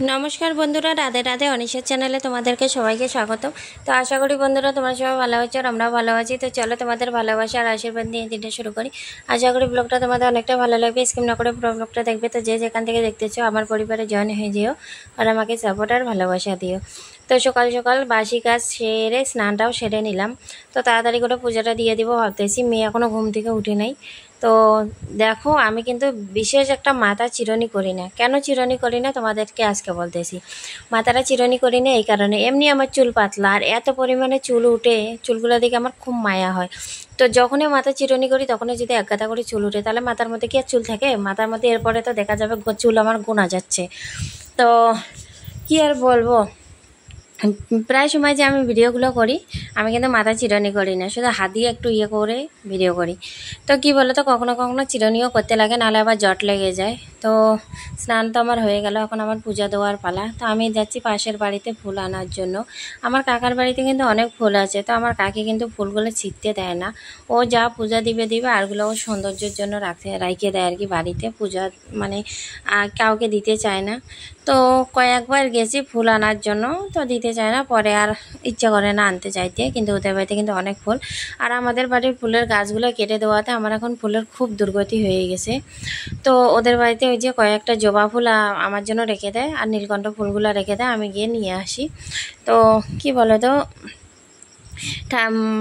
नमस्कार बंधुरा राधे राधे अनिशा चैनले तुम्हादेरके सबाइके स्वागत। तो आशा करी बंधुरा तुम्हारा सबाई भालो आछो और आमराओ भालो आछि। तो चलो तुम्हादेर भालोबासा और आशीर्बाद निये दिनटा शुरू करी। आशा करी ब्लगटा तुम्हादेर अनेकटा भालो लागबे। स्किप ना करे पुरो ब्लगटा देखबे। तो जे जेखान थेके देखतेछो आमार परिबारे जয়েন हये जेओ और आमाके सापोर्ट और भालोबासा दिओ। तो सकाल सकाल बासी काज सेरे स्नानटाओ सेरे निलाम। तो ताड़ाताड़ी करे पूजाटा दिये दिबो भाबतेछि। मेये एखोनो घुम थेके उठे नाई। तो देखो आमी किन्तु विशेष एकटा माथा चिरनी करी ना। केन चिरनी करी ना तोमादेरके आजके बोलतेछि। माथाटा चिरनी करी ना एई कारणे एमनि आमार चुल पातला और एत परिमाणे चुल उठे चुलगुलो दिके आमार खूब माया हय। तो जखोनी माथा चिरनी करी तखोनी जोदि एक गादा करे चुल उठे ताहले माथार मध्ये कि आर चुल थाके? माथार मध्ये एरपरे तो देखा जाबे चुल आमार गोना जाच्छे। तो कि आर बोलबो प्राय समय जे आमी भिडियोगुलो करी आमी किन्तु माथा चिरनी करी ना, शुधु हाथ दिये एकटु इये करे भिडियो करी। तो कि बोलो तो कखनो कखनो चिरनिओ करते लागे नाहले आबार जट लेगे जाए। तो स्नान तो आमार हये गेल, एखन आमार पूजा देওয়ার पाला। तो आमी जाচ্ছি पाशेर बाड़ीते फुल आनार जन्य। आमार काकार बाड़ीते किन्तु अनेक फुल आछे। तो आमार काकी किन्तु फुलगुलो छिटते देय ना, ओ जा पूजा दिबे दिबे आरगुलो ओ सौंदर्येर जन्य राइखे देय आर कि बाड़ीते पूजा माने काउके दिते चाय ना। तो कयेकबार गेছি फुल आनार जन्य, तो दिते चाय ना, परे आर इच्छा करे ना आनते चाइते। किन्तु ओদের বাড়িতে কিন্তু অনেক ফুল আর আমাদের বাড়ির ফুলের গাছগুলো কেটে দেওয়াতে আমার এখন ফুলের খুব দুর্গতি হয়ে গেছে। তো ওদের বাড়িতে ওই যে কয়েকটা জবা ফুল আমার জন্য রেখে দেয় আর নীলকণ্ঠ ফুলগুলো রেখে দেয়, আমি গিয়ে নিয়ে আসি। তো কি বলো তো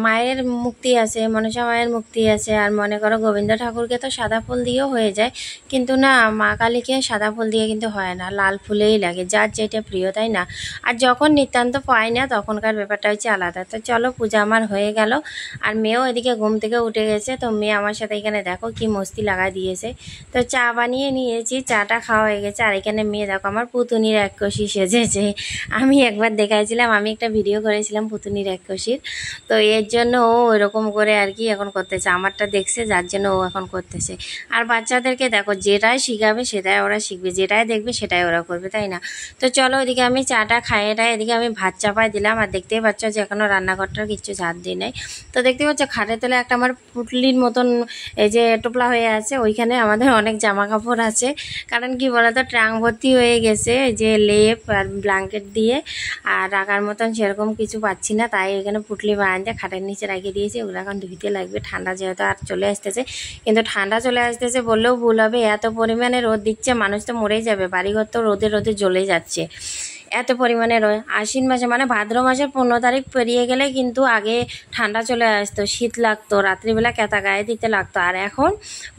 মায়ের মুক্তি আছে, মনসা মায়ের মুক্তি আছে, আর মনে করো গোবিন্দ ঠাকুরকে তো সাদা ফুল দিয়েও হয়ে যায়, কিন্তু না মা কালীকে সাদা ফুল দিয়ে কিন্তু হয় না, লাল ফুলেই লাগে, যার যেটা প্রিয়, তাই না? আর যখন নিতান্ত পাই না তখনকার ব্যাপারটা হচ্ছে আলাদা। তো চলো পূজা আমার হয়ে গেল আর মেয়েও এদিকে ঘুম থেকে উঠে গেছে। তো মেয়ে আমার সাথে এখানে দেখো কি মস্তি লাগাই দিয়েছে। তো চা বানিয়ে নিয়েছি, চাটা খাওয়া হয়ে গেছে। আর এখানে মেয়ে দেখো আমার পুতুনির এক কষি সেজেছে। আমি একবার দেখাইছিলাম, আমি একটা ভিডিও করেছিলাম পুতুনির এক কষির। তো এর জন্য ও এরকম করে আর কি এখন করতেছে, আমারটা দেখছে যার জন্য ও এখন করতেছে। আর বাচ্চাদেরকে দেখো যেটাই শিখাবে সেটাই ওরা শিখবে, যেটাই দেখবে সেটাই ওরা করবে, তাই না? তো চলো এদিকে আমি চাটা খাইয়ে এদিকে আমি ভাত চাপাই দিলাম। আর দেখতেই পাচ্ছ যে এখনো রান্নাঘরটার কিছু ঝাড় দিই নাই। তো দেখতে পাচ্ছ খাটের তলে একটা আমার পুটলির মতন এই যে টোপলা হয়ে আছে, ওইখানে আমাদের অনেক জামা কাপড় আছে। কারণ কি বলতো ট্রাং ভর্তি হয়ে গেছে যে লেপ আর ব্ল্যাঙ্কেট দিয়ে, আর রাখার মতন সেরকম কিছু পাচ্ছি না, তাই এখানে পুটলি বারান্দা খাটের নিচে রেখে দিয়েছি। ওগুলো এখন ধুইতে লাগবে, ঠান্ডা যেহেতু আর চলে আসতেছে। কিন্তু ঠান্ডা চলে আসতেছে বললেও ভুল হবে, এত পরিমাণে রোদ দিচ্ছে মানুষ তো মরেই যাবে, বাড়িঘর তো রোদে রোদে জ্বলে যাচ্ছে এত পরিমাণে রোদ। আশ্বিন মাসে মানে ভাদ্র মাসের 15 তারিখ পেরিয়ে গেলে কিন্তু আগে ঠান্ডা চলে আসতো, শীত লাগতো, রাত্রিবেলা ক্যাথা গায়ে দিতে লাগতো। আর এখন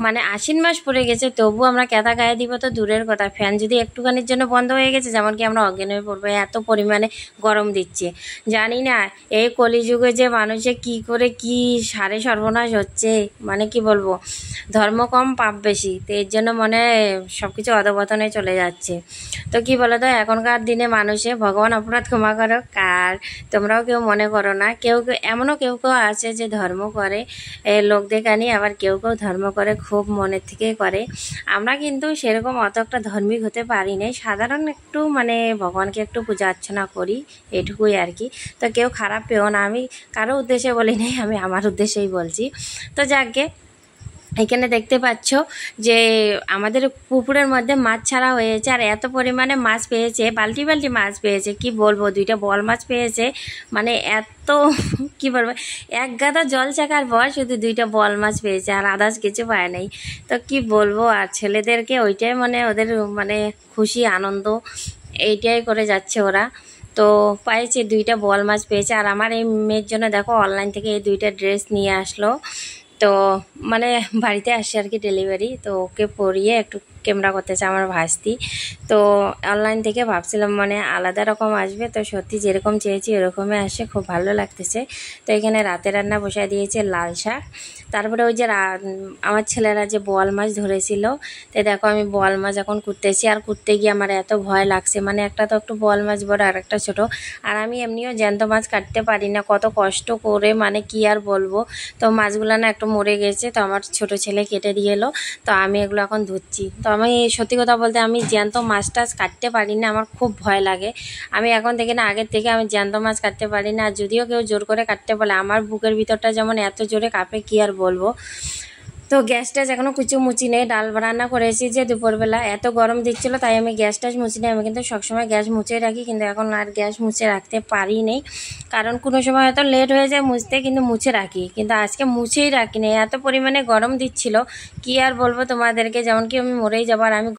মানে আশ্বিন মাস পড়ে গেছে তবু আমরা ক্যাথা গায়ে দিব তো দূরের কথা, ফ্যান যদি একটুখানির জন্য বন্ধ হয়ে গেছে যেমন কি আমরা অজ্ঞান হয়ে পড়বো, এত পরিমাণে গরম দিচ্ছে। জানি না এই কলিযুগে যে মানুষের কি করে কি সারে সর্বনাশ হচ্ছে, মানে কি বলবো, ধর্ম কম পাপ বেশি, তো এর জন্য মনে সব কিছু অধপতনে চলে যাচ্ছে। তো কি বলো তো এখনকার দিনে মানুষে ভগবান অপরাধ ক্ষমা করো, আর তোমরাও কেউ মনে করো না। কেউ কেউ এমনও কেউ কেউ আছে যে ধর্ম করে লোক দেখানি, আবার কেউ কেউ ধর্ম করে খুব মনের থেকে করে। আমরা কিন্তু সেরকম অত একটা ধার্মিক হতে পারি না, সাধারণ একটু মানে ভগবানকে একটু পূজা অর্চনা করি, এটুকুই আর কি। তো কেউ খারাপ পেও না, আমি কারো উদ্দেশ্যে বলি নাই, আমি আমার উদ্দেশ্যেই বলছি। তো যাকগে এখানে দেখতে পাচ্ছ যে আমাদের পুকুরের মধ্যে মাছ ছাড়া হয়েছে, আর এত পরিমাণে মাছ পেয়েছে, বালতি বালতি মাছ পেয়েছে, কি বলবো, 2টা বল মাছ পেয়েছে, মানে এত কি বলবো, এক গাদা জল চাকার পর শুধু 2টা বল মাছ পেয়েছে, আর আদার্স কিছু পায় নাই। তো কি বলবো, আর ছেলেদেরকে ওইটাই মানে ওদের মানে খুশি আনন্দ এইটাই করে যাচ্ছে ওরা। তো পাইছে 2টা বল মাছ পেয়েছে। আর আমার এই মেয়ের জন্য দেখো অনলাইন থেকে এই 2টা ড্রেস নিয়ে আসলো। তো মানে বাড়িতে আসে আর কি ডেলিভারি, তো ওকে পরিয়ে একটু ক্যামেরা করতেছে আমার ভাস্তি। তো অনলাইন থেকে ভাবছিলাম মানে আলাদা রকম আসবে, তো সত্যি যেরকম চেয়েছি এরকমই আসে, খুব ভালো লাগতেছে। তো এখানে রাতে রান্না বসায় দিয়েছে লাল শাক। তারপরে ওই যে আমার ছেলেরা যে বোয়াল মাছ ধরেছিল, তো দেখো আমি বোয়াল মাছ এখন কুটতেছি। আর কুটতে গিয়ে আমার এত ভয় লাগছে, মানে একটা তো একটু বোয়াল মাছ বড় আর একটা ছোটো, আর আমি এমনিও জ্যান্ত মাছ কাটতে পারি না, কত কষ্ট করে মানে কি আর বলবো। তো মাছগুলো না একটু মরে গেছে, তো আমার ছোট ছেলে কেটে দিয়ে এলো, তো আমি এগুলো এখন ধুচ্ছি। তো আমি সত্যি কথা বলতে আমি জ্যান্ত মাছ টাছ কাটতে পারি না, আমার খুব ভয় লাগে। আমি এখন থেকে না, আগের থেকে আমি জ্যান্ত মাছ কাটতে পারি না। যদিও কেউ জোর করে কাটতে বলে, আমার বুকের ভিতরটা যেমন এত জোরে কাঁপে কি আর বলবো। তো গ্যাসটা এখনো কিছু মুছি নেই, ডাল রান্না করেছি যে দুপুরবেলা এত গরম দিচ্ছিল, তাই আমি গ্যাসটা মুছি নেই। আমি কিন্তু সবসময় গ্যাস মুছে রাখি, কিন্তু এখন আর গ্যাস মুছে রাখতে পারি নেই, কারণ কোনো সময় হয়তো লেট হয়ে যায় মুছতে, কিন্তু মুছে রাখি। কিন্তু আজকে মুছেই রাখিনি, এত পরিমাণে গরম দিচ্ছিল কি আর বলবো তোমাদেরকে, যেমন কি আমি মরেই যাবো। আর আমি